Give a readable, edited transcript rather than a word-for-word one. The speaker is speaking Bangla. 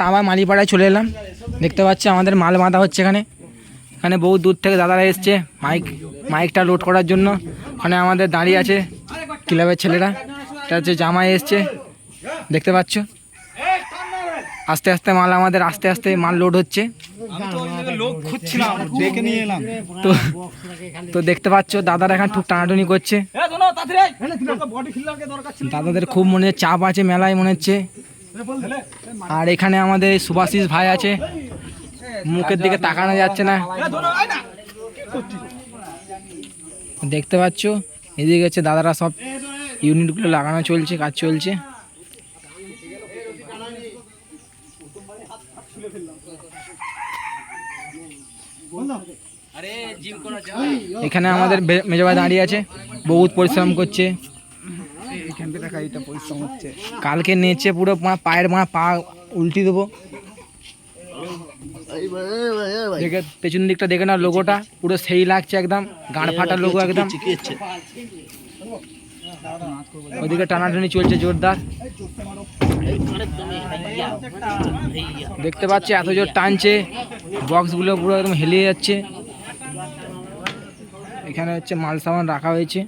তামা মালিপাড়ায় চলে এলাম। দেখতে পাচ্ছি আমাদের মাল বাঁধা হচ্ছে এখানে। এখানে বহু দূর থেকে দাদারা এসছে মাইকটা লোড করার জন্য। ওখানে আমাদের দাঁড়িয়ে আছে ক্লাবের ছেলেরা। এটা হচ্ছে জামাই এসছে, দেখতে পাচ্ছ। আস্তে আস্তে মাল আমাদের মাল লোড হচ্ছে। তো দেখতে পাচ্ছ দাদারা এখানে খুব টানাটুনি করছে। দাদাদের খুব মনে চাপ আছে মেলায় মনে হচ্ছে। আর এখানে আমাদের সুভাষিস ভাই আছে, মুখের দিকে তাকানো যাচ্ছে না। দেখতে পাচ্ছ এদিকে হচ্ছে দাদারা সব ইউনিটগুলো লাগানো চলছে, কাজ চলছে। এখানে আমাদের মেজো ভাই দাঁড়িয়ে আছে, বহুত পরিশ্রম করছে। কালকে নেচে পুরো পায়ের পা উল্টি দেবো। দেখে পেছন দিকটা দেখে না, লোগোটা পুরো সেই লাগছে, একদম গাঁড় ফাটা লোগো একদম। ওইদিকে টানাটানি চলছে জোরদার। দেখতে পাচ্ছি এত জোর টানছে, বক্সগুলো পুরো একদম হেলিয়ে যাচ্ছে। এখানে হচ্ছে মাল সামান রাখা হয়েছে।